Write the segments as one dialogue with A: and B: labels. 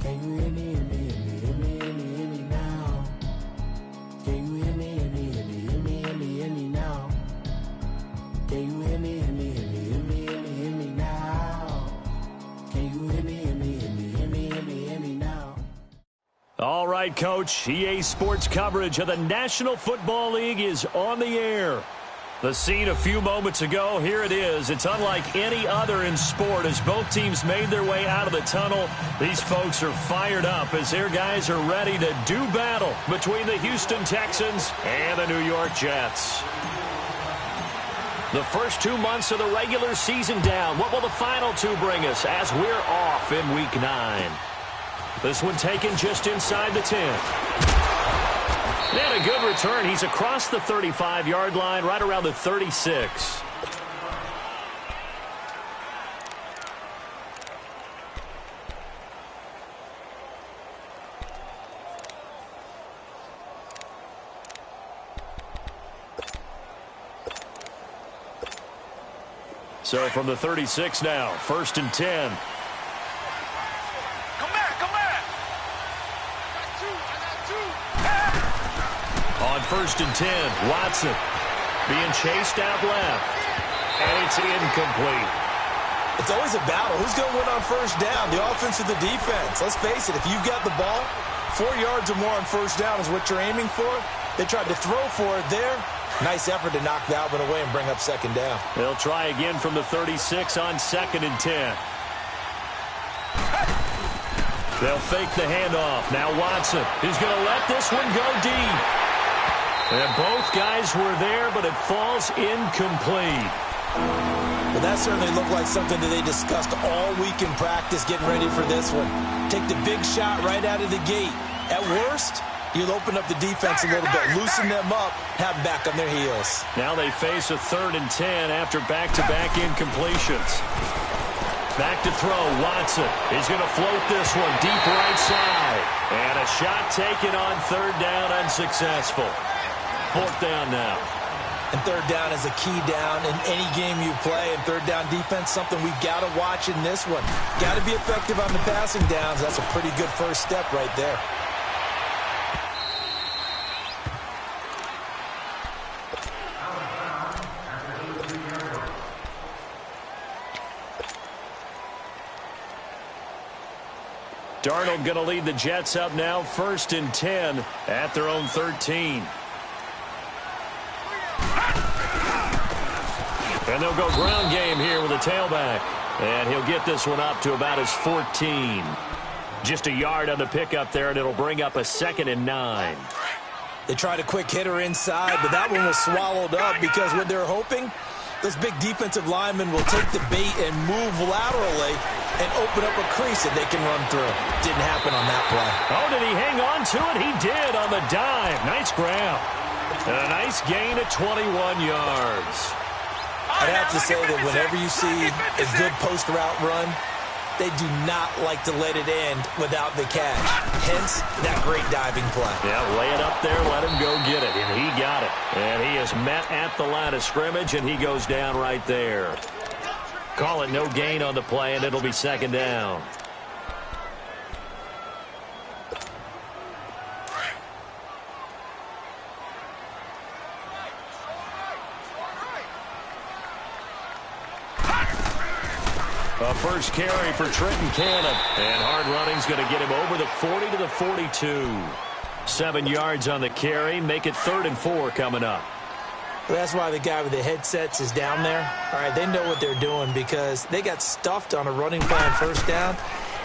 A: Can you hear me, hear me, hear me, hear me, hear me, hear me now? Can you hear me, hear me, hear me, hear me, hear me, hear me now? Can you hear me, hear me, hear me, hear me, hear me, hear me now? Can you hear me, hear me, hear me, hear me, hear me, hear me now?
B: All right, Coach. EA Sports coverage of the National Football League is on the air. The scene a few moments ago, here it is. It's unlike any other in sport as both teams made their way out of the tunnel. These folks are fired up as their guys are ready to do battle between the Houston Texans and the New York Jets. The first 2 months of the regular season down. What will the final two bring us as we're off in Week 9? This one taken just inside the 10. And a good return. He's across the 35-yard line, right around the 36. So from the 36 now, 1st and 10. On 1st and 10, Watson being chased out left, and it's incomplete.
C: It's always a battle. Who's going to win on 1st down, the offense or the defense? Let's face it, if you've got the ball, 4 yards or more on 1st down is what you're aiming for. They tried to throw for it there. Nice effort to knock that one away and bring up 2nd down.
B: They'll try again from the 36 on 2nd and 10. They'll fake the handoff. Now Watson is going to let this one go deep. And both guys were there, but it falls incomplete.
C: Well, that certainly looked like something that they discussed all week in practice getting ready for this one. Take the big shot right out of the gate. At worst, you'll open up the defense a little bit, loosen them up, have them back on their heels.
B: Now they face a 3rd and 10 after back-to-back incompletions. Back to throw. Watson is going to float this one deep right side. And a shot taken on 3rd down, unsuccessful. 4th down now.
C: And 3rd down is a key down in any game you play. And 3rd down defense, something we got to watch in this one. Got to be effective on the passing downs. That's a pretty good first step right there.
B: Darnold going to lead the Jets up now, 1st and 10 at their own 13. And they'll go ground game here with a tailback. And he'll get this one up to about his 14. Just a yard on the pickup there, and it'll bring up a 2nd and 9.
C: They tried a quick hitter inside, but that one was swallowed up because what they're hoping, those big defensive linemen will take the bait and move laterally and open up a crease that they can run through. Didn't happen on that play.
B: Oh, did he hang on to it? He did on the dive. Nice grab. And a nice gain of 21 yards.
C: I'd have to say that whenever you see a good post route run, they do not like to let it end without the catch. Hence, that great diving play.
B: Yeah, lay it up there, let him go get it, and he got it. And he is met at the line of scrimmage, and he goes down right there. Call it no gain on the play, and it'll be 2nd down. A first carry for Trenton Cannon. And hard running's going to get him over the 40 to the 42. 7 yards on the carry. Make it 3rd and 4 coming up.
C: Well, that's why the guy with the headsets is down there. All right, they know what they're doing because they got stuffed on a running play on 1st down.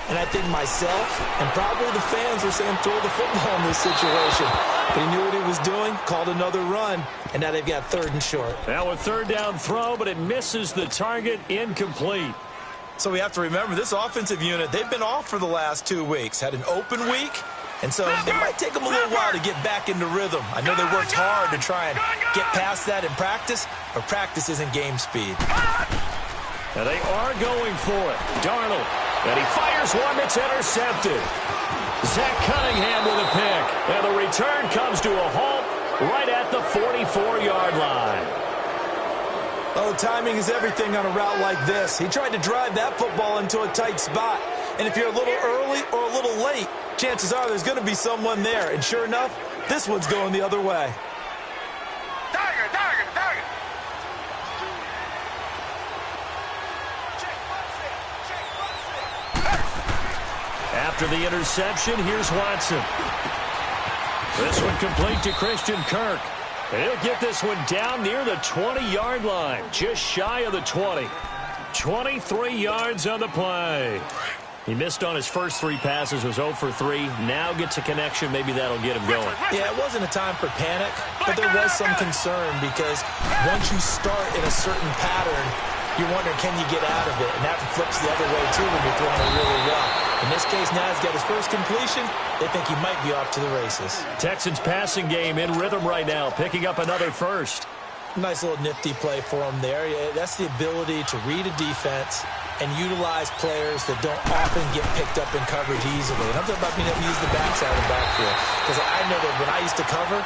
C: And I think myself and probably the fans were saying throw the football in this situation. But he knew what he was doing, called another run, and now they've got 3rd and short.
B: Now a 3rd down throw, but it misses the target, incomplete.
C: So we have to remember this offensive unit, they've been off for the last 2 weeks. Had an open week, and so it might take them a little while to get back into rhythm. I know they worked hard to try and get past that in practice, but practice isn't game speed.
B: Now they are going for it. Darnold, and he fires one that's intercepted. Zach Cunningham with a pick, and the return comes to a halt right at the 44-yard line.
C: Oh, timing is everything on a route like this. He tried to drive that football into a tight spot. And if you're a little early or a little late, chances are there's going to be someone there. And sure enough, this one's going the other way.
B: After the interception, here's Watson. This one complete to Christian Kirk. And he'll get this one down near the 20-yard line, just shy of the 20. 23 yards on the play. He missed on his first 3 passes, was 0 for 3. Now gets a connection. Maybe that'll get him going.
C: Yeah, it wasn't a time for panic, but there was some concern because once you start in a certain pattern, you wonder, can you get out of it? And that flips the other way, too, when you're throwing it really well. In this case, now he's got his first completion. They think he might be off to the races.
B: Texans passing game in rhythm right now, picking up another first.
C: Nice little nifty play for him there. Yeah, that's the ability to read a defense and utilize players that don't often get picked up in coverage easily. And I'm talking about being able to use the backside of the backfield. Because I know that when I used to cover,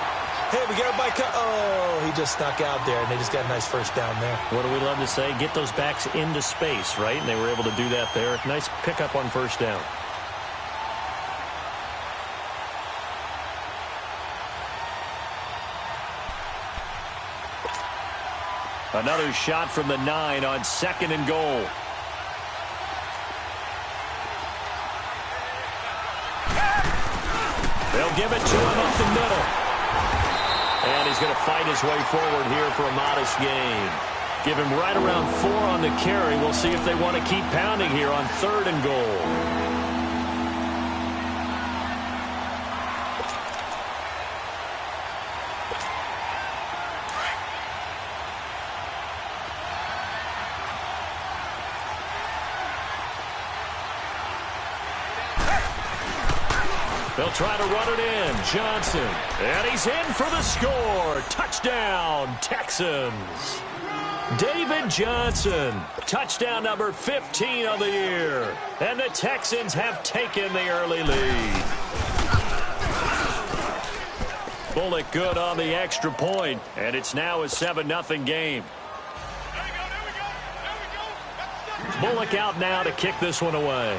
C: hey, we got a bike. Oh, he just snuck out there, and they just got a nice first down there.
B: What do we love to say? Get those backs into space, right? And they were able to do that there. Nice pickup on first down. Another shot from the 9 on 2nd and goal. They'll give it to him up the middle. And he's going to fight his way forward here for a modest gain. Give him right around 4 on the carry. We'll see if they want to keep pounding here on 3rd and goal. They'll try to run it in. Johnson. And he's in for the score. Touchdown, Texans. David Johnson. Touchdown number 15 on the year. And the Texans have taken the early lead. Bullock good on the extra point. And it's now a 7-0 game. Bullock out now to kick this one away.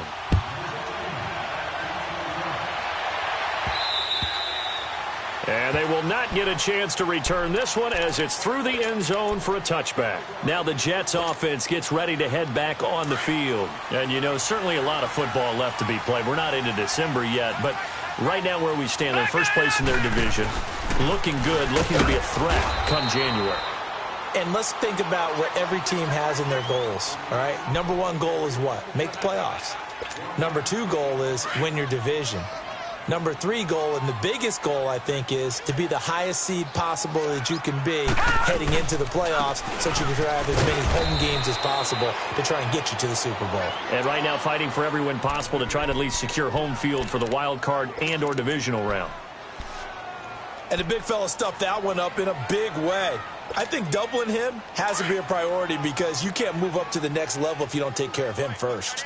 B: And they will not get a chance to return this one as it's through the end zone for a touchback. Now the Jets offense gets ready to head back on the field. And, you know, certainly a lot of football left to be played. We're not into December yet, but right now where we stand, they're first place in their division. Looking good, looking to be a threat come January.
C: And let's think about what every team has in their goals, all right? Number 1 goal is what? Make the playoffs. Number 2 goal is win your division. Number 3 goal, and the biggest goal, I think, is to be the highest seed possible that you can be heading into the playoffs so that you can have as many home games as possible to try and get you to the Super Bowl.
B: And right now fighting for every win possible to try to at least secure home field for the wild card and or divisional round.
C: And the big fella stuffed that one up in a big way. I think doubling him has to be a priority because you can't move up to the next level if you don't take care of him first.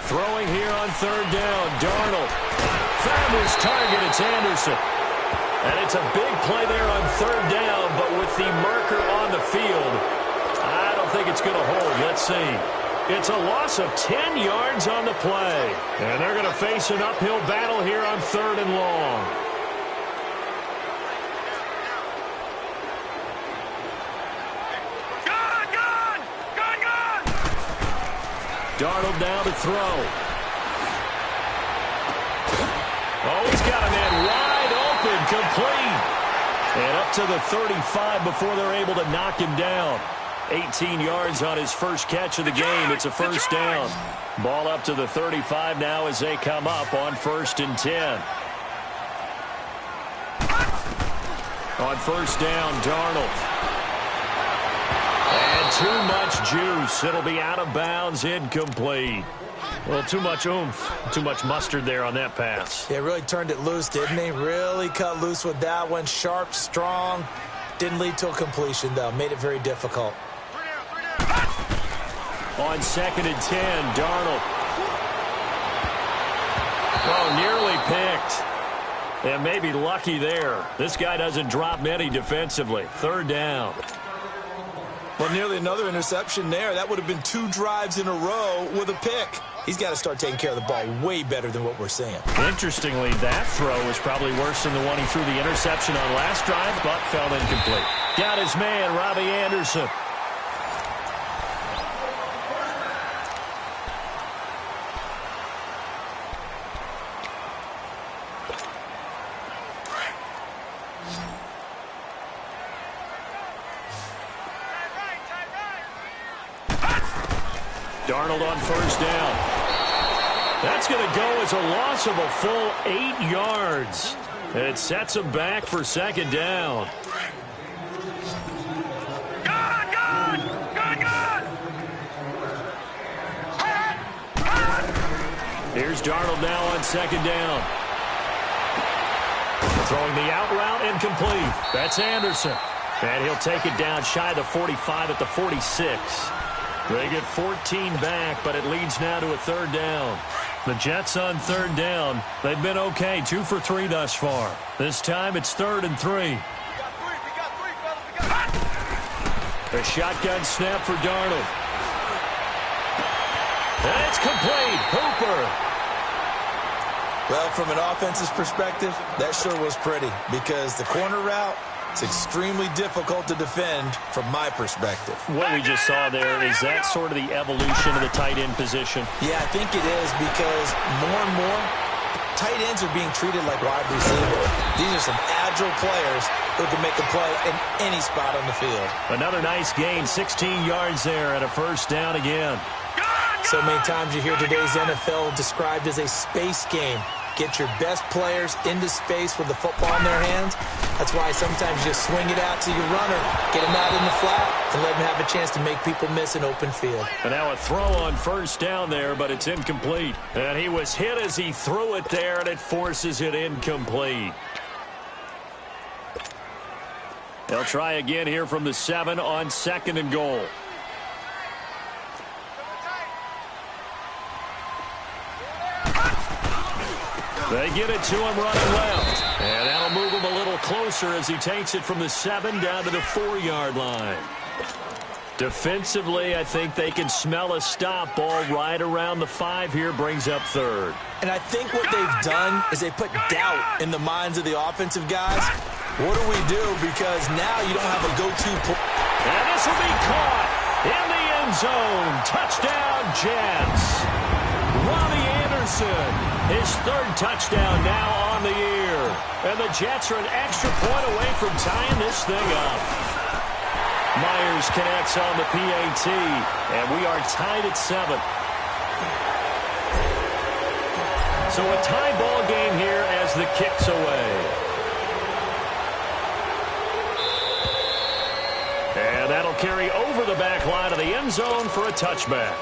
B: Throwing here on 3rd down, Darnold. Found his target, it's Anderson. And it's a big play there on 3rd down, but with the marker on the field, I don't think it's going to hold. Let's see. It's a loss of 10 yards on the play. And they're going to face an uphill battle here on 3rd and long. Darnold now to throw. Oh, he's got a man wide open, complete. And up to the 35 before they're able to knock him down. 18 yards on his first catch of the game. It's a first down. Ball up to the 35 now as they come up on 1st and 10. On 1st down, Darnold. And too much juice. It'll be out of bounds, incomplete. Well, too much oomph, too much mustard there on that pass.
C: Yeah, really turned it loose, didn't he? Really cut loose with that one. Sharp, strong. Didn't lead to a completion, though. Made it very difficult.
B: On 2nd and 10, Darnold. Oh, nearly picked. And maybe lucky there. This guy doesn't drop many defensively. 3rd down.
C: Well, nearly another interception there. That would have been 2 drives in a row with a pick. He's got to start taking care of the ball way better than what we're seeing.
B: Interestingly, that throw was probably worse than the one he threw the interception on last drive, but fell incomplete. Got his man, Robbie Anderson. Darnold on first down. That's going to go as a loss of a full 8 yards. It sets him back for second down. Here's Darnold now on second down. Throwing the out route, incomplete. That's Anderson. And he'll take it down shy of the 45 at the 46. They get 14 back, but it leads now to a third down. The Jets on third down. They've been okay, 2 for 3 thus far. This time it's 3rd and 3. A shotgun snap for Darnold. And it's complete. Hooper.
C: Well, from an offense's perspective, that sure was pretty because the corner route, it's extremely difficult to defend from my perspective.
B: What we just saw there, is that sort of the evolution of the tight end position?
C: Yeah, I think it is because more and more, tight ends are being treated like wide receivers. These are some agile players who can make a play in any spot on the field.
B: Another nice gain, 16 yards there and a first down again.
C: So many times you hear today's NFL described as a space game. Get your best players into space with the football in their hands. That's why sometimes you just swing it out to your runner, get him out in the flat, and let him have a chance to make people miss an open field.
B: And now a throw on first down there, but it's incomplete. And he was hit as he threw it there, and it forces it incomplete. They'll try again here from the 7 on 2nd and goal. They get it to him running left. And that'll move him a little closer as he takes it from the 7 down to the 4-yard line. Defensively, I think they can smell a stop. Ball right around the 5 here, brings up 3rd.
C: And I think what they've done is they put doubt in the minds of the offensive guys. What do we do? Because now you don't have a go-to.
B: And this will be caught in the end zone. Touchdown, Jets. Robbie Anderson, his 3rd touchdown now on the year. And the Jets are an extra point away from tying this thing up. Myers connects on the PAT, and we are tied at 7. So a tie ball game here as the kick's away. And that'll carry over the back line of the end zone for a touchback.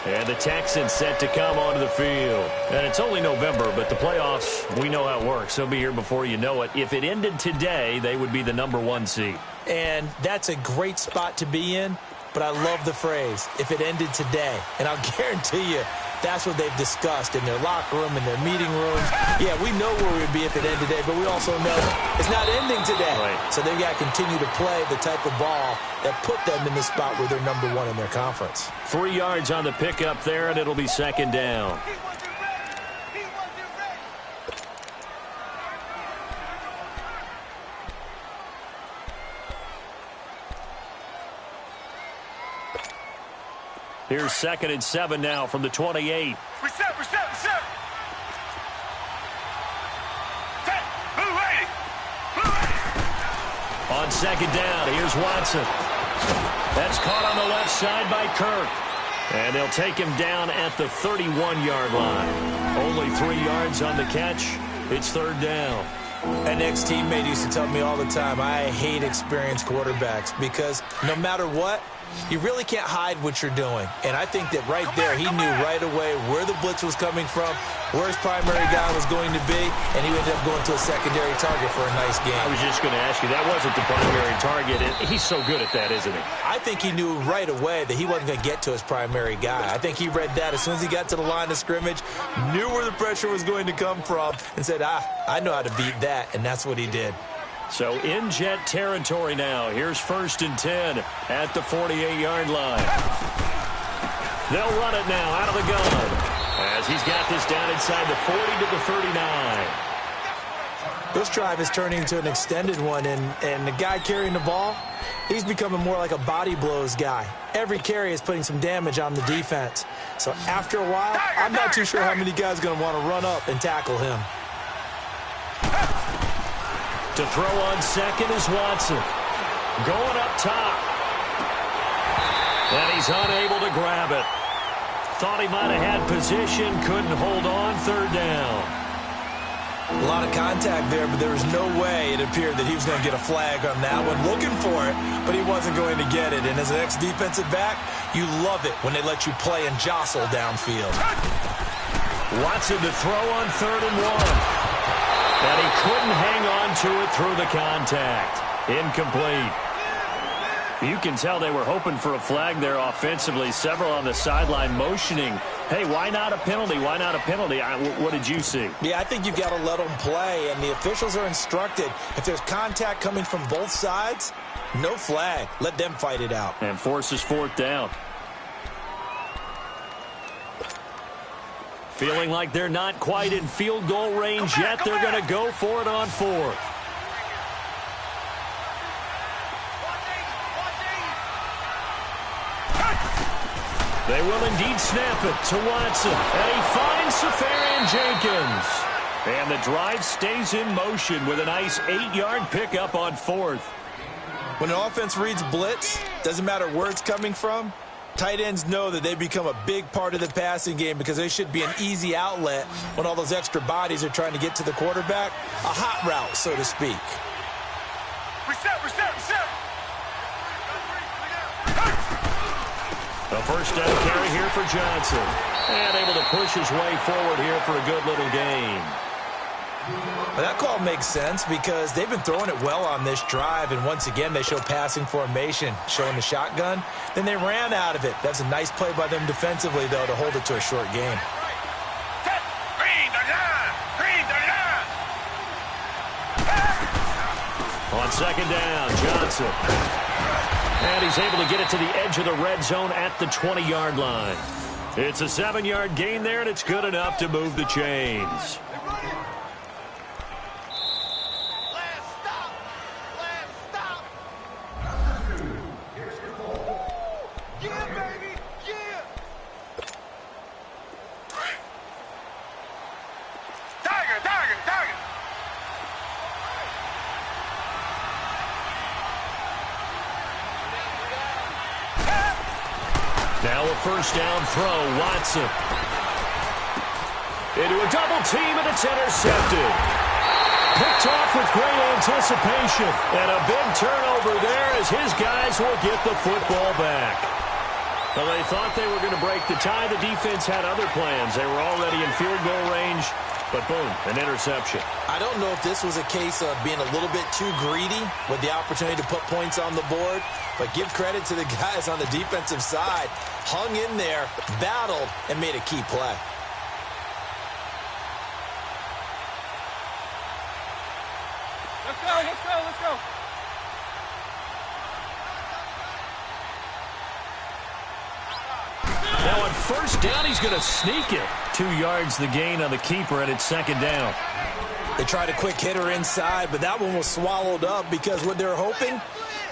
B: And the Texans set to come onto the field. And it's only November, but the playoffs, we know how it works. They'll be here before you know it. If it ended today, they would be the number 1 seed.
C: And that's a great spot to be in, but I love the phrase, if it ended today. And I'll guarantee you, that's what they've discussed in their locker room, in their meeting rooms. Yeah, we know where we would be if it ended today, but we also know it's not ending today.
B: Right.
C: So they've got to continue to play the type of ball that put them in the spot where they're number 1 in their conference.
B: 3 yards on the pickup there, and it'll be 2nd down. Here's 2nd and 7 now from the 28.
D: Reset.
B: On 2nd down, here's Watson. That's caught on the left side by Kirk. And they'll take him down at the 31-yard line. Only 3 yards on the catch. It's 3rd down.
C: An ex-teammate used to tell me all the time, I hate experienced quarterbacks because no matter what, you really can't hide what you're doing. And I think that right there, he knew right away where the blitz was coming from, where his primary guy was going to be, and he ended up going to a secondary target for a nice game.
B: I was just going to ask you, that wasn't the primary target, and he's so good at that, isn't he?
C: I think he knew right away that he wasn't going to get to his primary guy. I think he read that as soon as he got to the line of scrimmage, knew where the pressure was going to come from, and said, I know how to beat that, and that's what he did.
B: So in Jet territory now. Here's 1st and 10 at the 48-yard line. They'll run it now out of the gun as he's got this down inside the 40 to the 39.
C: This drive is turning into an extended one, and the guy carrying the ball, he's becoming more like a body blows guy. Every carry is putting some damage on the defense. So after a while, I'm not too sure how many guys are going to want to run up and tackle him.
B: To throw on second is Watson. Going up top. And he's unable to grab it. Thought he might have had position, couldn't hold on, 3rd down.
C: A lot of contact there, but there was no way it appeared that he was going to get a flag on that one. Looking for it, but he wasn't going to get it. And as an ex-defensive back, you love it when they let you play and jostle downfield.
B: Watson to throw on 3rd and 1. And he couldn't hang on to it through the contact. Incomplete. You can tell they were hoping for a flag there offensively. Several on the sideline motioning. Hey, why not a penalty? Why not a penalty? What did you see?
C: Yeah, I think you've got to let them play, and the officials are instructed. If there's contact coming from both sides, no flag. Let them fight it out.
B: And forces 4th down. Feeling like they're not quite in field goal range yet. They're going to go for it on 4th. They will indeed snap it to Watson. And he finds Safarian-Jenkins. And the drive stays in motion with a nice 8-yard pickup on 4th.
C: When an offense reads blitz, doesn't matter where it's coming from, tight ends know that they become a big part of the passing game because they should be an easy outlet when all those extra bodies are trying to get to the quarterback. A hot route, so to speak.
D: Reset.
B: A 1st down carry here for Johnson. And able to push his way forward here for a good little gain.
C: Well, that call makes sense because they've been throwing it well on this drive, and once again they show passing formation, showing the shotgun. Then they ran out of it. That's a nice play by them defensively, though, to hold it to a short gain.
B: On 2nd down, Johnson. And he's able to get it to the edge of the red zone at the 20-yard line. It's a 7-yard gain there, and it's good enough to move the chains. Now a 1st down throw, Watson. Into a double team, and it's intercepted. Picked off with great anticipation. And a big turnover there as his guys will get the football back. Well, they thought they were going to break the tie. The defense had other plans. They were already in field goal range. But boom, an interception.
C: I don't know if this was a case of being a little bit too greedy with the opportunity to put points on the board, but give credit to the guys on the defensive side. Hung in there, battled, and made a key play.
D: Let's go.
B: Now on 1st down, he's going to sneak it. 2 yards the gain on the keeper, and it's 2nd down.
C: They tried a quick hitter inside, but that one was swallowed up because what they're hoping,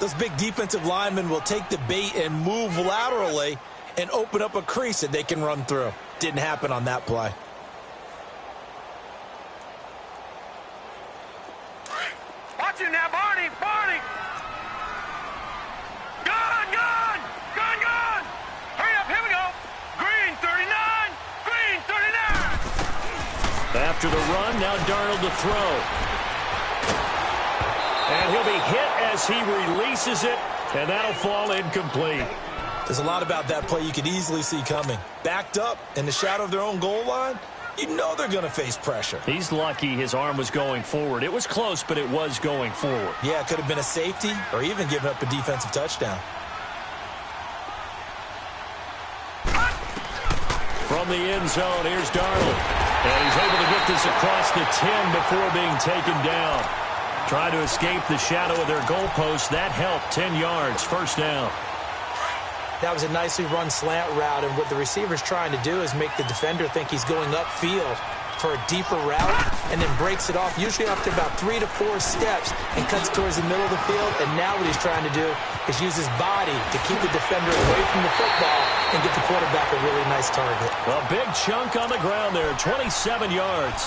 C: those big defensive linemen will take the bait and move laterally and open up a crease that they can run through. Didn't happen on that play.
D: Watch it now, Barney. Gun. Hurry up, here we go. Green 39.
B: After the run, now Darnold to throw. And he'll be hit as he releases it, and that'll fall incomplete.
C: There's a lot about that play you could easily see coming. Backed up in the shadow of their own goal line, you know they're going to face pressure.
B: He's lucky his arm was going forward. It was close, but it was going forward.
C: Yeah, it could have been a safety or even given up a defensive touchdown.
B: From the end zone, here's Darnold. And he's able to get this across the 10 before being taken down. Trying to escape the shadow of their goalpost. That helped. 10 yards, first down.
C: That was a nicely run slant route, and what the receiver's trying to do is make the defender think he's going upfield for a deeper route, and then breaks it off, usually after about 3 to 4 steps, and cuts towards the middle of the field. And now what he's trying to do is use his body to keep the defender away from the football and get the quarterback a really nice target.
B: A big chunk on the ground there, 27 yards.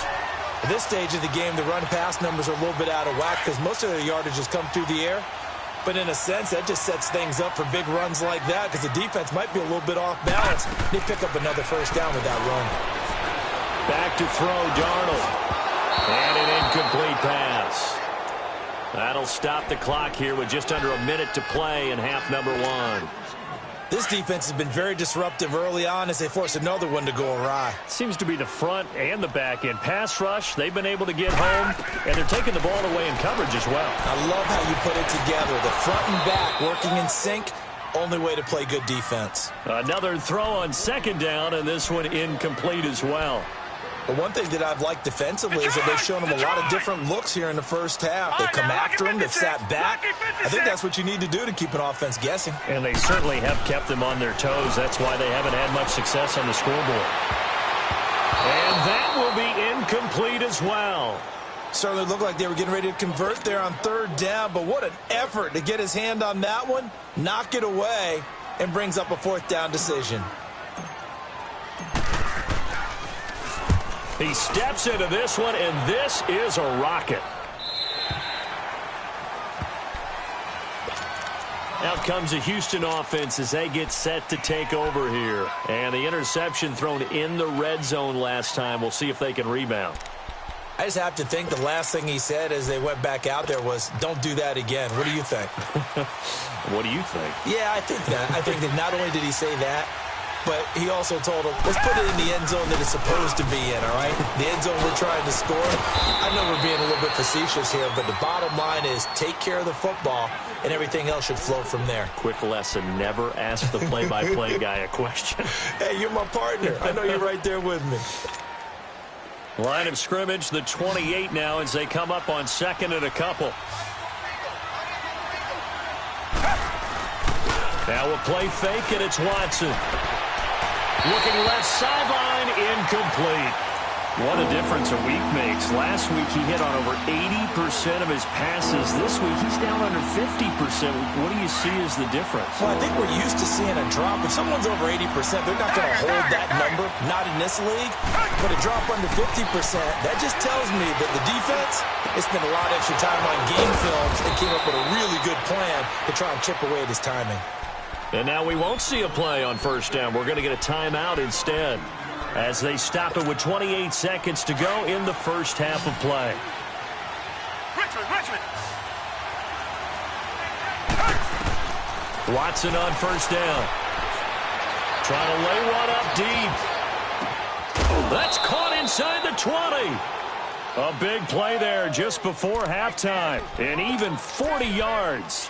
C: At this stage of the game, the run-pass numbers are a little bit out of whack because most of their yardage has come through the air. But in a sense, that just sets things up for big runs like that because the defense might be a little bit off balance. They pick up another first down with that run.
B: Back to throw, Darnold. And an incomplete pass. That'll stop the clock here with just under a minute to play in half number 1.
C: This defense has been very disruptive early on as they force another one to go awry.
B: Seems to be the front and the back end. Pass rush, they've been able to get home, and they're taking the ball away in coverage as well.
C: I love how you put it together. The front and back working in sync, only way to play good defense.
B: Another throw on second down, and this one incomplete as well.
C: But one thing that I've liked defensively is that they've shown them a lot of different looks here in the first half. They come after them, they've sat back. I think that's what you need to do to keep an offense guessing.
B: And they certainly have kept them on their toes. That's why they haven't had much success on the scoreboard. And that will be incomplete as well.
C: Certainly looked like they were getting ready to convert there on third down, but what an effort to get his hand on that one, knock it away, and brings up a fourth down decision.
B: He steps into this one, and this is a rocket. Out comes the Houston offense as they get set to take over here. And the interception thrown in the red zone last time. We'll see if they can rebound.
C: I just have to think the last thing he said as they went back out there was, don't do that again. What do you think?
B: What do you think?
C: Yeah, I think that. I think that not only did he say that, but he also told him, let's put it in the end zone that it's supposed to be in, all right? The end zone we're trying to score. I know we're being a little bit facetious here, but the bottom line is take care of the football, and everything else should flow from there.
B: Quick lesson, never ask the play-by-play guy a question.
C: Hey, you're my partner. I know you're right there with me.
B: Line of scrimmage, the 28 now as they come up on second and a couple. Now a play fake, and it's Watson. Looking left sideline, incomplete. What a difference a week makes. Last week he hit on over 80% of his passes. This week he's down under 50%. What do you see as the difference?
C: Well, I think we're used to seeing a drop. If someone's over 80%, they're not going to hold that number, not in this league. But a drop under 50%, that just tells me that the defense has spent a lot of extra time on game films and came up with a really good plan to try and chip away at his timing.
B: And now we won't see a play on first down. We're going to get a timeout instead as they stop it with 28 seconds to go in the first half of play.
D: Richmond.
B: Watson on first down. Trying to lay one up deep. That's caught inside the 20. A big play there just before halftime. And even 40 yards.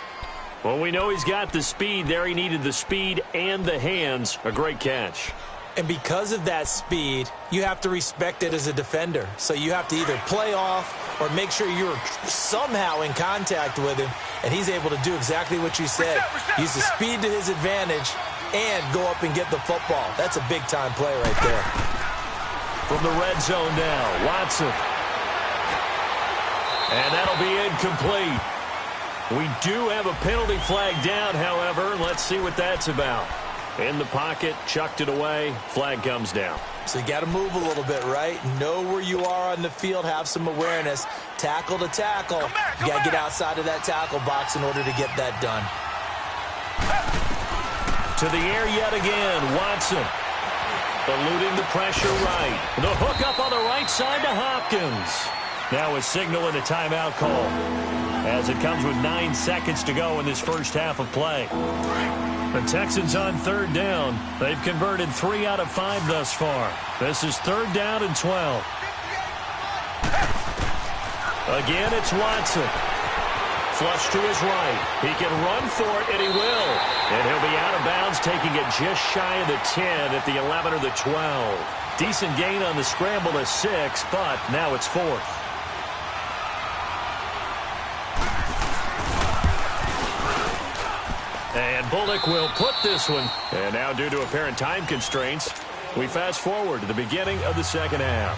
B: Well, we know he's got the speed there. He needed the speed and the hands. A great catch.
C: And because of that speed, you have to respect it as a defender. So you have to either play off or make sure you're somehow in contact with him. And he's able to do exactly what you said. Use the speed to his advantage and go up and get the football. That's a big-time play right there.
B: From the red zone now, Watson. And that'll be incomplete. We do have a penalty flag down, however. Let's see what that's about. In the pocket, chucked it away. Flag comes down.
C: So you got to move a little bit, right? Know where you are on the field. Have some awareness. Tackle to tackle. You got to get outside of that tackle box in order to get that done.
B: To the air yet again. Watson. Eluding the pressure right. The hook up on the right side to Hopkins. Now a signal and a timeout call as it comes with 9 seconds to go in this first half of play. The Texans on third down. They've converted 3 out of 5 thus far. This is third down and 12. Again, it's Watson. Flush to his right. He can run for it, and he will. And he'll be out of bounds, taking it just shy of the 10 at the 11 or the 12. Decent gain on the scramble to 6, but now it's 4th. Bullock will put this one. And now, due to apparent time constraints, we fast forward to the beginning of the second half.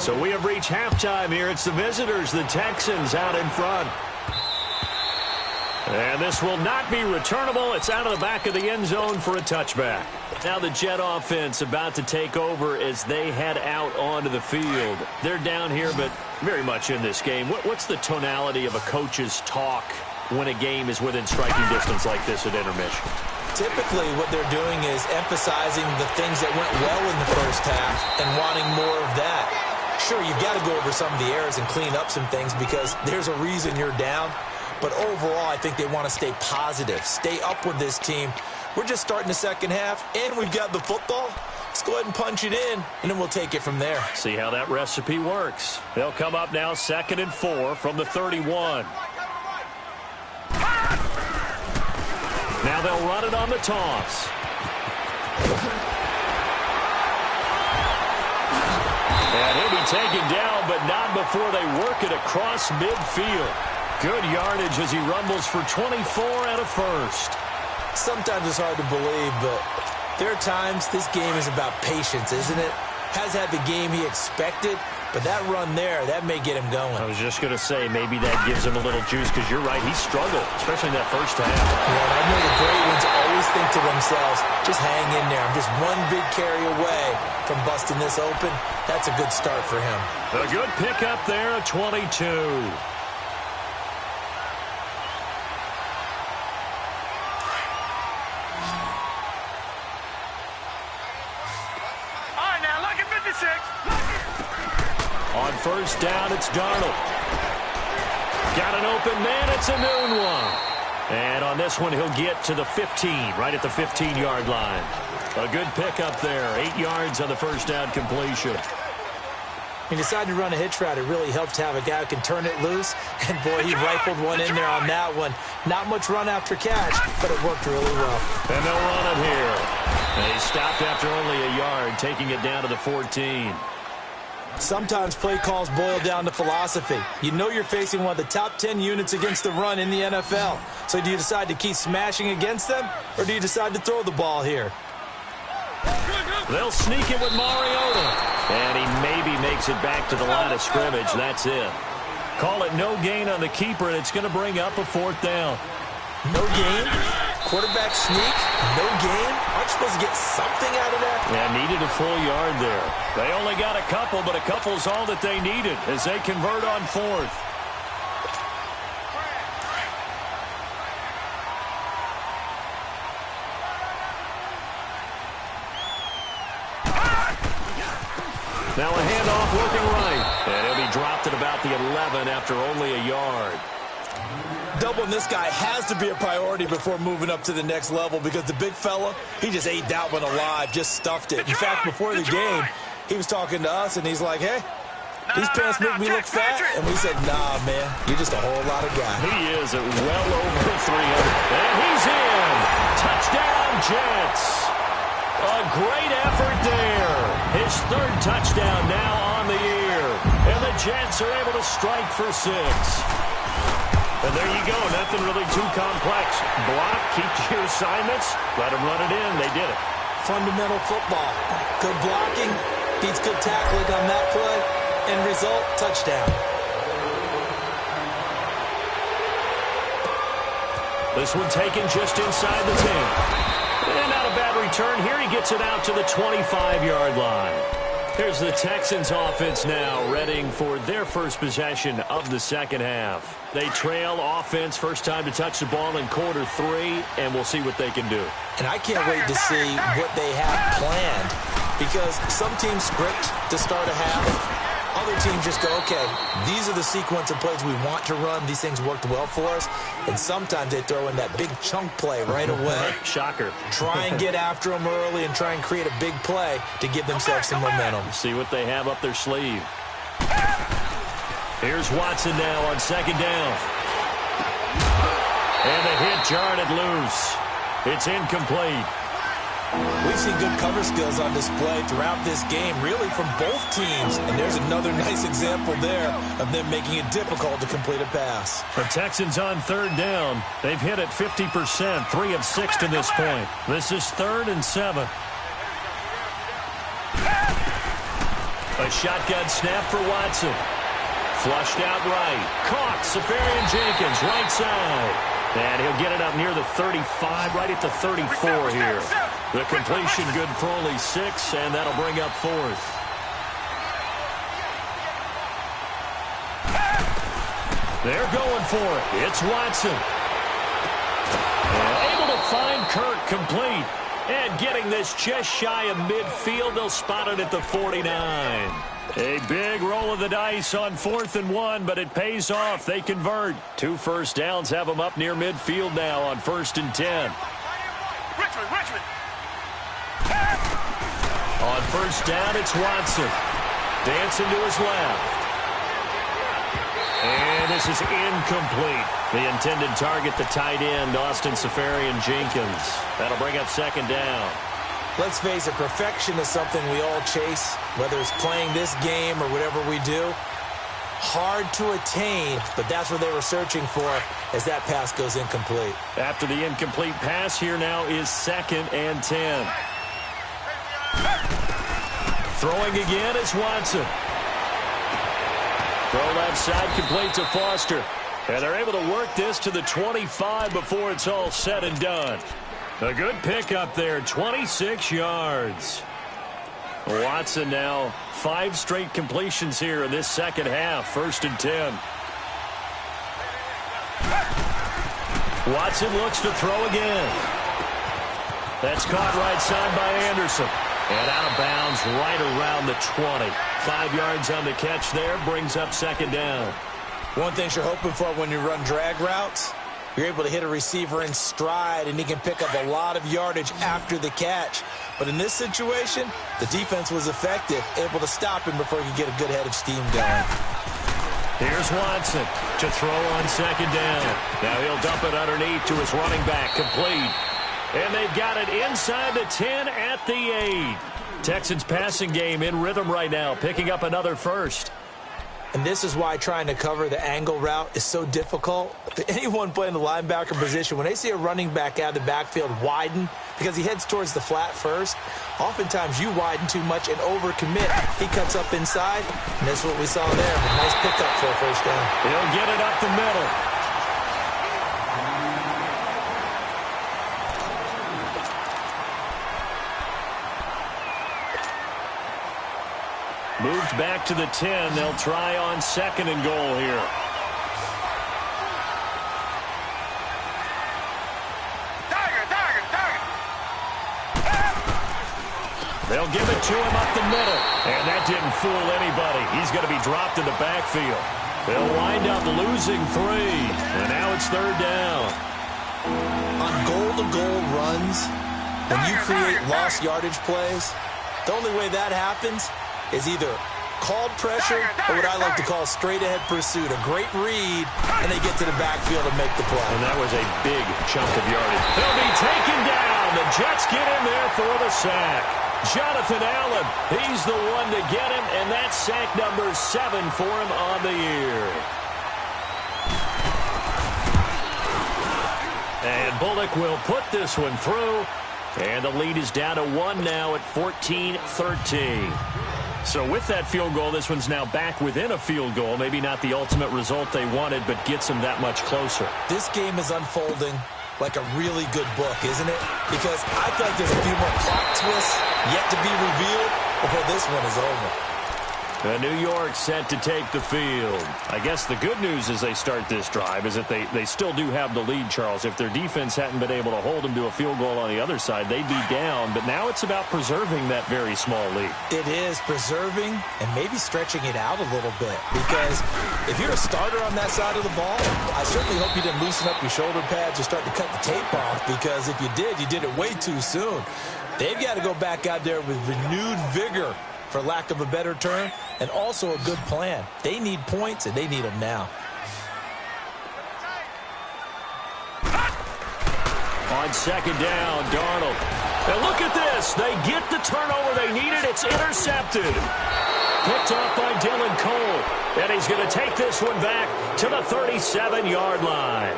B: So we have reached halftime here. It's the visitors, the Texans, out in front. And this will not be returnable. It's out of the back of the end zone for a touchback. Now the Jet offense about to take over as they head out onto the field. They're down here, but very much in this game. What's the tonality of a coach's talk when a game is within striking distance like this at intermission?
C: Typically, what they're doing is emphasizing the things that went well in the first half and wanting more of that. Sure, you've got to go over some of the errors and clean up some things because there's a reason you're down. But overall, I think they want to stay positive, stay up with this team. We're just starting the second half, and we've got the football. Let's go ahead and punch it in, and then we'll take it from there.
B: See how that recipe works. They'll come up now 2nd and 4 from the 31. Now they'll run it on the toss. And he'll be taken down, but not before they work it across midfield. Good yardage as he rumbles for 24 and a first.
C: Sometimes it's hard to believe, but there are times this game is about patience, isn't it? Has had the game he expected, but that run there, that may get him going.
B: I was just going to say, maybe that gives him a little juice, because you're right, he struggled, especially in that first half.
C: Yeah, and I know the great ones always think to themselves, just hang in there. I'm just one big carry away from busting this open. That's a good start for him.
B: A good pickup there at 22. On first down, it's Darnold. Got an open man. It's a noon one. And on this one, he'll get to the 15, right at the 15-yard line. A good pickup there. 8 yards on the first down completion.
C: He decided to run a hitch route. It really helps to have a guy who can turn it loose. And, boy, he rifled one in there on that one. Not much run after catch, but it worked really well.
B: And they'll run it here. They stopped after only a yard, taking it down to the 14.
C: Sometimes play calls boil down to philosophy. You know you're facing one of the top 10 units against the run in the NFL. So do you decide to keep smashing against them, or do you decide to throw the ball here?
B: They'll sneak it with Mariota. And he maybe makes it back to the line of scrimmage. That's it. Call it no gain on the keeper, and it's going to bring up a 4th down.
C: No gain? Quarterback sneak? No gain? Aren't you supposed to get something out of that?
B: Yeah, needed a full yard there. They only got a couple, but a couple's all that they needed as they convert on 4th. Now a handoff working right. And he'll be dropped at about the 11 after only a yard.
C: Doubling this guy has to be a priority before moving up to the next level because the big fella, he just ate that one alive, just stuffed it. In fact, before the game, he was talking to us, and he's like, hey, these pants make me look fat. And we said, nah, man, you're just a whole lot of guy.
B: He is at well over 300. And he's in. Touchdown, Jets. A great effort there. His 3rd touchdown now on the year. And the Jets are able to strike for 6. And there you go. Nothing really too complex. Block, keep to your assignments, let them run it in. They did it.
C: Fundamental football. Good blocking, beats good tackling on that play. End result, touchdown.
B: This one taken just inside the 10. And not a bad return here. He gets it out to the 25-yard line. Here's the Texans offense now, readying for their first possession of the second half. They trail offense, first time to touch the ball in quarter 3, and we'll see what they can do.
C: And I can't wait to see what they have planned because some teams script to start a half. Other teams just go, okay, these are the sequence of plays we want to run. These things worked well for us. And sometimes they throw in that big chunk play right away.
B: Shocker.
C: Try and get after them early and try and create a big play to give themselves some momentum.
B: See what they have up their sleeve. Here's Watson now on 2nd down. And the hit jarred it loose. It's incomplete.
C: We've seen good cover skills on display throughout this game, really from both teams. And there's another nice example there of them making it difficult to complete a pass.
B: The Texans on third down. They've hit it 50%, 3 of 6 to this point. This is 3rd and 7. A shotgun snap for Watson. Flushed out right. Caught. Safarian Jenkins, right side. And he'll get it up near the 35, right at the 34 here. The completion good for only 6, and that'll bring up 4th. They're going for it. It's Watson. And able to find Kirk complete. And getting this just shy of midfield, they'll spot it at the 49. A big roll of the dice on 4th and 1, but it pays off. They convert. 2 first downs have them up near midfield now on 1st and 10.
D: Richmond.
B: On 1st down, it's Watson. Dancing to his left. And this is incomplete. The intended target, the tight end, Austin Safarian Jenkins. That'll bring up 2nd down.
C: Let's face it, perfection is something we all chase, whether it's playing this game or whatever we do. Hard to attain, but that's what they were searching for as that pass goes incomplete.
B: After the incomplete pass, here now is 2nd and 10. Throwing again is Watson. Throw left side, complete to Foster. And they're able to work this to the 25 before it's all said and done. A good pickup there, 26 yards. Watson now 5 straight completions here in this second half, 1st and 10. Watson looks to throw again. That's caught right side by Anderson. And out of bounds right around the 20. 5 yards on the catch there, brings up 2nd down.
C: One thing you're hoping for when you run drag routes, you're able to hit a receiver in stride, and he can pick up a lot of yardage after the catch. But in this situation, the defense was effective, able to stop him before he could get a good head of steam going.
B: Here's Watson to throw on 2nd down. Now he'll dump it underneath to his running back, complete. And they've got it inside the 10 at the 8. Texans passing game in rhythm right now, picking up another first.
C: And this is why trying to cover the angle route is so difficult. Anyone playing the linebacker position, when they see a running back out of the backfield widen because he heads towards the flat first, oftentimes you widen too much and overcommit. He cuts up inside, and that's what we saw there. A nice pickup for a first down.
B: He'll get it up the middle. Moved back to the 10. They'll try on 2nd and goal here.
D: Tiger.
B: They'll give it to him up the middle. And that didn't fool anybody. He's going to be dropped in the backfield. They'll wind up losing 3. And now it's 3rd down.
C: On goal-to-goal runs, when you create lost yardage plays, the only way that happens is either called pressure or what I like to call straight-ahead pursuit. A great read, and they get to the backfield and make the play.
B: And that was a big chunk of yardage. They'll be taken down. The Jets get in there for the sack. Jonathan Allen, he's the one to get him, and that's sack number 7 for him on the year. And Bullock will put this one through, and the lead is down to 1 now at 14-13. So with that field goal, this one's now back within a field goal. Maybe not the ultimate result they wanted, but gets them that much closer.
C: This game is unfolding like a really good book, isn't it? Because I feel like there's a few more plot twists yet to be revealed before this one is over.
B: New York set to take the field. I guess the good news as they start this drive is that they still do have the lead, Charles. If their defense hadn't been able to hold them to a field goal on the other side, they'd be down. But now it's about preserving that very small lead.
C: It is preserving and maybe stretching it out a little bit. Because if you're a starter on that side of the ball, I certainly hope you didn't loosen up your shoulder pads or start to cut the tape off. Because if you did it way too soon. They've got to go back out there with renewed vigor, for lack of a better term, and also a good plan. They need points, and they need them now.
B: On 2nd down, Darnold And look at this. They get the turnover they needed. It's intercepted. Picked off by Dylan Cole. And he's going to take this one back to the 37-yard line.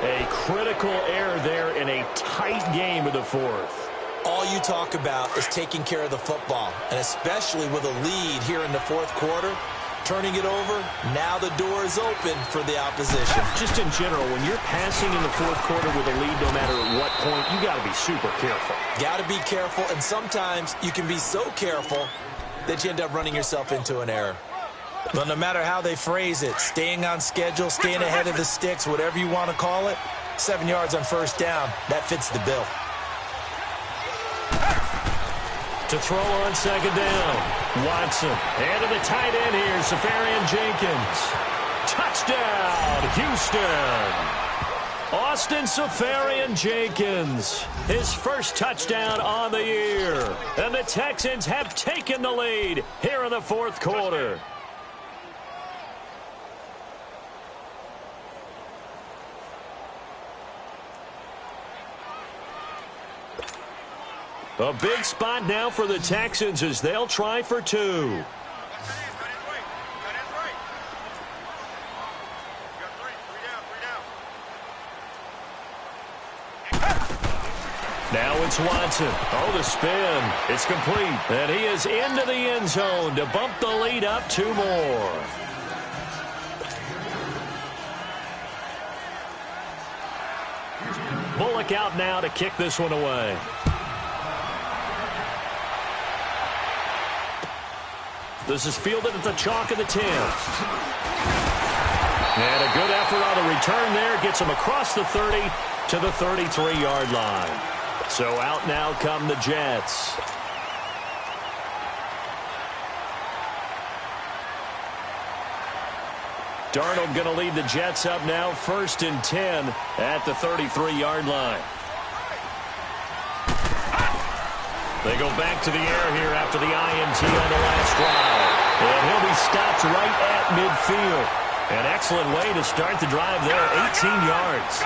B: A critical error there in a tight game of the fourth.
C: All you talk about is taking care of the football, and especially with a lead here in the fourth quarter. Turning it over, now the door is open for the opposition.
B: Just in general, when you're passing in the fourth quarter with a lead, no matter at what point, you got to be super careful.
C: Got to be careful, and sometimes you can be so careful that you end up running yourself into an error. But no matter how they phrase it, staying on schedule, staying ahead of the sticks, whatever you want to call it, 7 yards on first down, that fits the bill.
B: To throw on second down, Watson. And to the tight end here, Safarian Jenkins. Touchdown, Houston. Austin Safarian Jenkins, his first touchdown on the year. And the Texans have taken the lead here in the fourth quarter. A big spot now for the Texans as they'll try for two. Now it's Watson. Oh, the spin. It's complete. And he is into the end zone to bump the lead up two more. Bullock out now to kick this one away. This is fielded at the chalk of the 10. And a good effort on the return there. Gets him across the 30 to the 33-yard line. So out now come the Jets. Darnold going to lead the Jets up now, 1st and 10 at the 33-yard line. They go back to the air here after the INT on the last drive. And he'll be stopped right at midfield. An excellent way to start the drive there, 18 yards.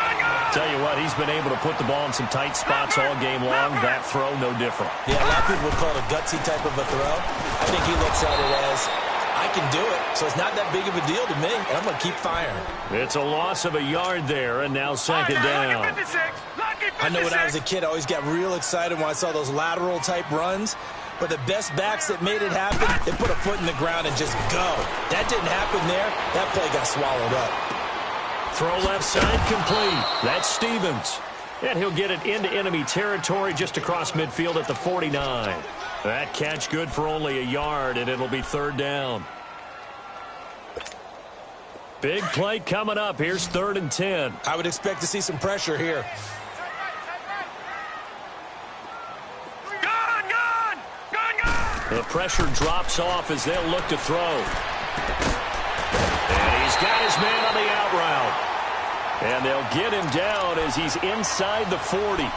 B: Tell you what, he's been able to put the ball in some tight spots all game long. That throw, no different.
C: Yeah, a lot of people would call it a gutsy type of a throw. I think he looks at it as, I can do it, so it's not that big of a deal to me, and I'm going to keep firing.
B: It's a loss of a yard there, and now second down.
C: I know when I was a kid, I always got real excited when I saw those lateral-type runs. But the best backs that made it happen, they put a foot in the ground and just go. That didn't happen there. That play got swallowed up.
B: Throw left side complete. That's Stevens. And he'll get it into enemy territory just across midfield at the 49. That catch good for only a yard, and it'll be third down. Big play coming up. Here's 3rd and 10.
C: I would expect to see some pressure here.
B: The pressure drops off as they'll look to throw. And he's got his man on the out route. And they'll get him down as he's inside the 40.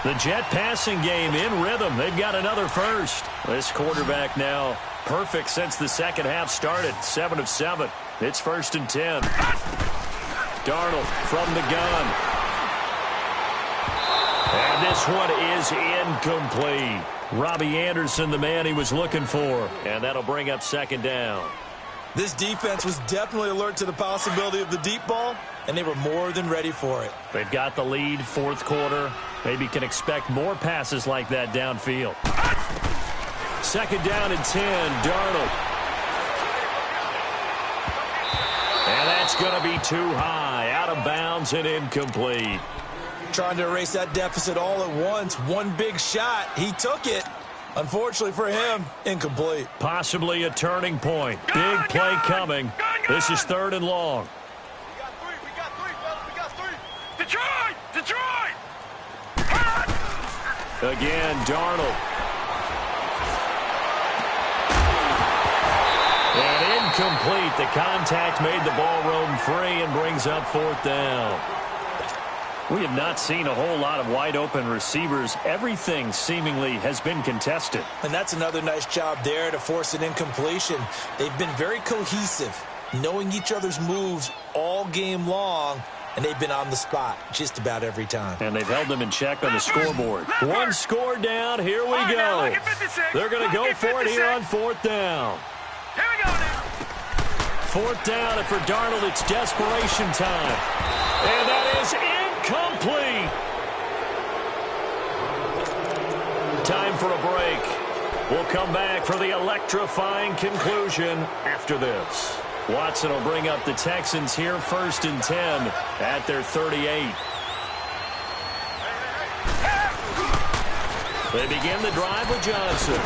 B: The Jet passing game in rhythm. They've got another first. This quarterback now perfect since the second half started. 7 of 7. It's 1st and 10. Darnold from the gun. And this one is incomplete. Robbie Anderson, the man he was looking for. And that'll bring up second down.
C: This defense was definitely alert to the possibility of the deep ball, and they were more than ready for it.
B: They've got the lead, fourth quarter. Maybe can expect more passes like that downfield. Second down and 10, Darnold. And that's going to be too high. Out of bounds and incomplete.
C: Trying to erase that deficit all at once. One big shot. He took it. Unfortunately for him, incomplete.
B: Possibly a turning point. Big play coming. This is 3rd and long.
D: We got three, fellas. We got three. Detroit! Detroit!
B: Again, Darnold. And incomplete. The contact made the ball roam free and brings up 4th down. We have not seen a whole lot of wide-open receivers. Everything seemingly has been contested.
C: And that's another nice job there to force an incompletion. They've been very cohesive, knowing each other's moves all game long, and they've been on the spot just about every time.
B: And they've held them in check on the scoreboard. One score down. Here we go. They're going to go for it here on fourth down.
D: Here we go now.
B: Fourth down, and for Darnold, it's desperation time. And that is incomplete. Time for a break. We'll come back for the electrifying conclusion after this. Watson will bring up the Texans here, 1st and 10 at their 38. They begin the drive with Johnson.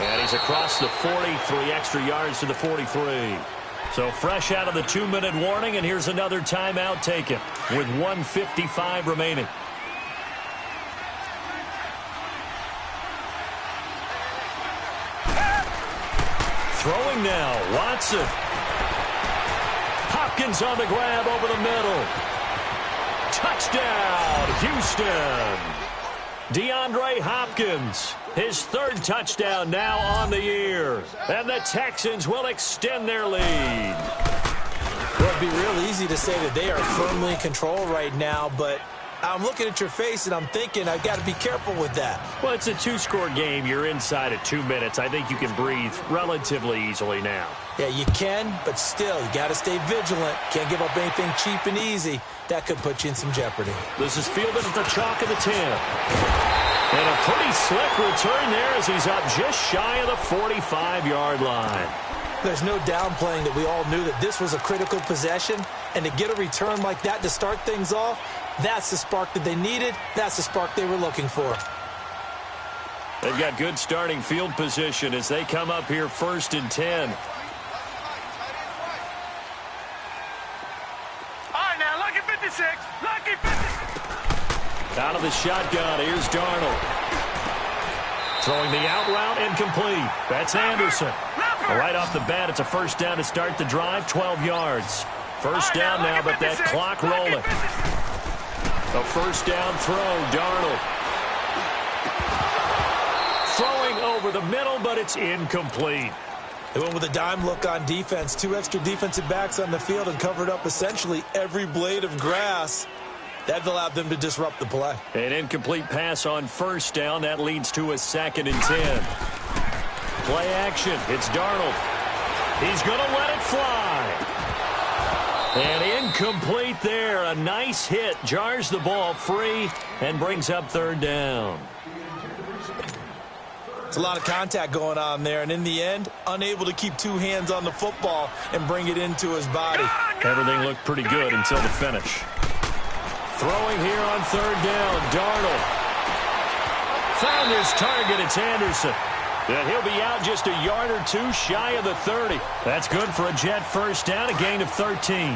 B: And he's across the 40, 3 extra yards to the 43. So fresh out of the 2-minute warning, and here's another timeout taken with 1:55 remaining. Throwing now, Watson. Hopkins on the grab over the middle. Touchdown, Houston. DeAndre Hopkins, his 3rd touchdown now on the year. And the Texans will extend their lead.
C: Well, it'd be real easy to say that they are firmly in control right now, but I'm looking at your face and I'm thinking I've got to be careful with that.
B: Well, it's a 2-score game. You're inside at 2 minutes. I think you can breathe relatively easily now.
C: Yeah, you can, but still, you got to stay vigilant. Can't give up anything cheap and easy. That could put you in some jeopardy.
B: This is fielded at the chalk of the 10. And a pretty slick return there as he's up just shy of the 45-yard line.
C: There's no downplaying that we all knew that this was a critical possession, and to get a return like that to start things off, that's the spark that they needed. That's the spark they were looking for.
B: They've got good starting field position as they come up here 1st and 10.
D: All right, now, lucky 56. Lucky 56.
B: Out of the shotgun, here's Darnold. Throwing the out route, incomplete. That's Anderson. Right off the bat, it's a 1st down to start the drive, 12 yards. 1st down now, but that clock rolling. A 1st down throw, Darnold. Throwing over the middle, but it's incomplete.
C: They went with a dime look on defense. 2 extra defensive backs on the field and covered up essentially every blade of grass. That allowed them to disrupt the play.
B: An incomplete pass on 1st down. That leads to a 2nd and 10. Play action. It's Darnold. He's going to let it fly. And incomplete there. A nice hit. Jars the ball free and brings up 3rd down.
C: It's a lot of contact going on there, and in the end, unable to keep 2 hands on the football and bring it into his body.
B: Everything looked pretty good until the finish. Throwing here on 3rd down, Darnold. Found his target, it's Anderson. And he'll be out just a yard or 2 shy of the 30. That's good for a Jet 1st down, a gain of 13.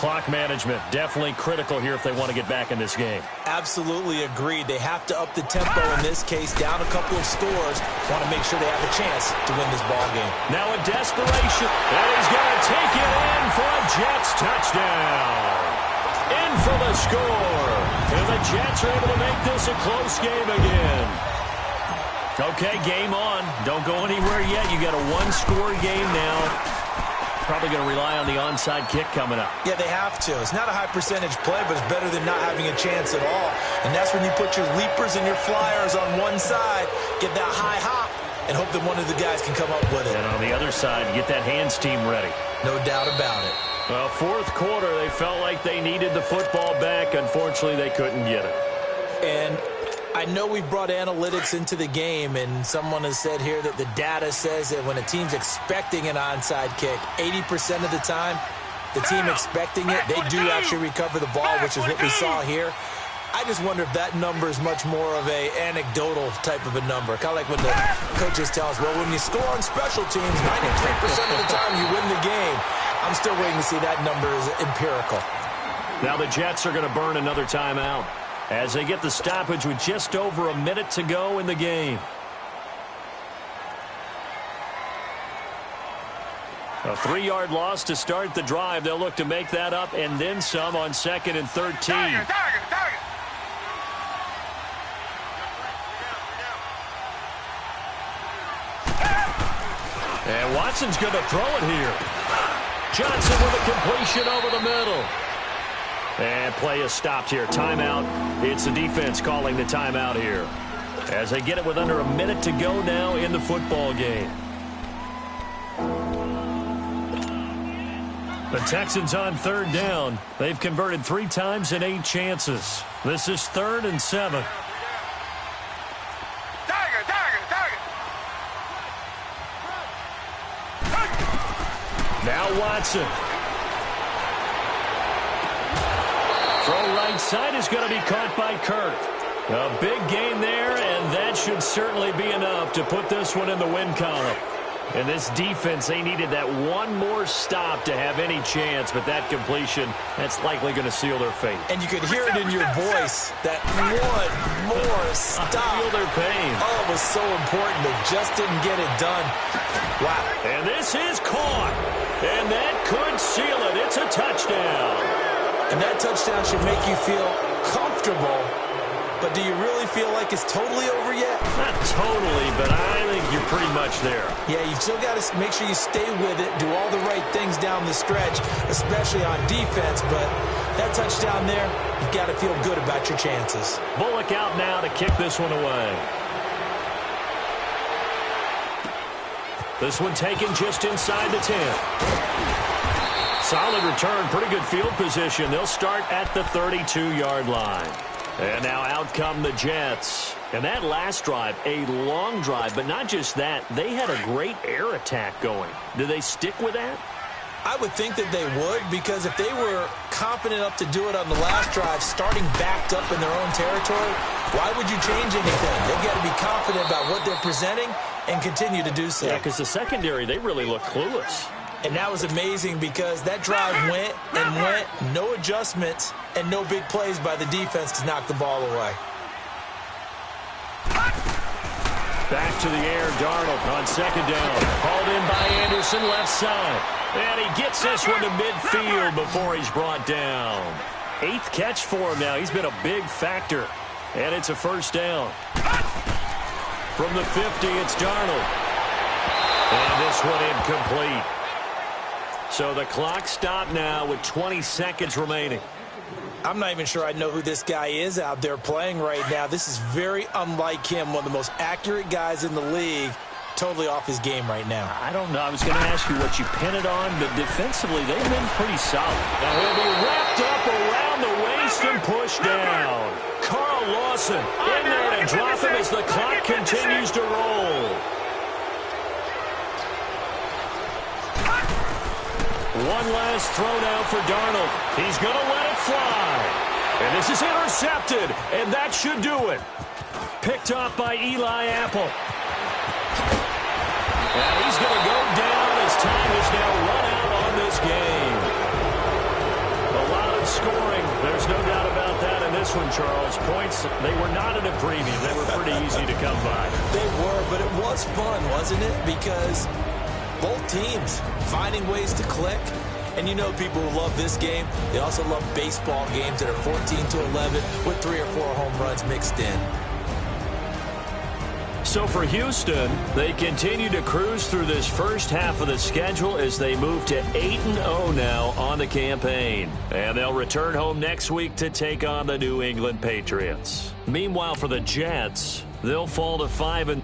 B: Clock management, definitely critical here if they want to get back in this game.
C: Absolutely agreed. They have to up the tempo in this case, down a couple of scores. Want to make sure they have a chance to win this ball game.
B: Now a desperation, and he's going to take it in for a Jets touchdown. In for the score. And the Jets are able to make this a close game again. Okay, game on. Don't go anywhere yet. You got a 1-score game now. Probably going to rely on the onside kick coming up.
C: Yeah, they have to. It's not a high percentage play, but it's better than not having a chance at all. And that's when you put your leapers and your flyers on one side, get that high hop, and hope that one of the guys can come up with it.
B: And on the other side, you get that hands team ready.
C: No doubt about it.
B: Well, 4th quarter, they felt like they needed the football back. Unfortunately, they couldn't get it.
C: And I know we brought analytics into the game, and someone has said here that the data says that when a team's expecting an onside kick, 80% of the time, the team expecting it, they do actually recover the ball, which is what we saw here. I just wonder if that number is much more of a anecdotal type of a number. Kind of like when the coaches tell us, well, when you score on special teams, 93% of the time you win the game. I'm still waiting to see that number is empirical.
B: Now the Jets are going to burn another timeout as they get the stoppage with just over a minute to go in the game. A 3-yard loss to start the drive. They'll look to make that up and then some on 2nd and 13.
D: Target.
B: And Watson's going to throw it here. Johnson with a completion over the middle. And play is stopped here. Timeout. It's the defense calling the timeout here, as they get it with under a minute to go now in the football game. The Texans on third down. They've converted 3 times in 8 chances. This is 3rd and 7. Now Watson. Throw right side is going to be caught by Kirk. A big gain there, and that should certainly be enough to put this one in the win column. And this defense, they needed that one more stop to have any chance, but that completion, that's likely going to seal their fate.
C: And you could hear it in your voice, that one more stop.
B: Feel their pain.
C: Oh, it was so important. They just didn't get it done. Wow.
B: And this is caught. And that could seal it. It's a touchdown.
C: And that touchdown should make you feel comfortable. But do you really feel like it's totally over yet?
B: Not totally, but I think you're pretty much there.
C: Yeah, you've still got to make sure you stay with it, do all the right things down the stretch, especially on defense. But that touchdown there, you've got to feel good about your chances.
B: Bullock out now to kick this one away. This one taken just inside the 10. Solid return, pretty good field position. They'll start at the 32-yard line. And now out come the Jets. And that last drive, a long drive, but not just that. They had a great air attack going. Do they stick with that?
C: I would think that they would, because if they were confident enough to do it on the last drive, starting backed up in their own territory, why would you change anything? They've got to be confident about what they're presenting and continue to do so.
B: Yeah, because the secondary, they really look clueless.
C: And that was amazing because that drive went and went, no adjustments, and no big plays by the defense to knock the ball away.
B: Back to the air, Darnold on second down. Hauled in by Anderson, left side. And he gets this one to midfield before he's brought down. 8th catch for him now. He's been a big factor. And it's a first down. From the 50, it's Darnold. And this one incomplete. So the clock stopped now with 20 seconds remaining.
C: I'm not even sure I know who this guy is out there playing right now. This is very unlike him, one of the most accurate guys in the league. Totally off his game right now.
B: I don't know. I was going to ask you what you pin it on, but defensively they've been pretty solid. Now he'll be wrapped up around the waist and pushed down. Carl Lawson in there to drop him as the clock continues to roll. One last throw now for Darnold. He's going to let it fly. And this is intercepted, and that should do it. Picked off by Eli Apple. And he's going to go down as time has now run out on this game. A lot of scoring. There's no doubt about that in this one, Charles. Points, they were not at a premium. They were pretty easy to come by.
C: They were, but it was fun, wasn't it? Because both teams finding ways to click. And you know people who love this game, they also love baseball games that are 14-11 with 3 or 4 home runs mixed in.
B: So for Houston, they continue to cruise through this first half of the schedule as they move to 8-0 now on the campaign. And they'll return home next week to take on the New England Patriots. Meanwhile, for the Jets, they'll fall to 5-.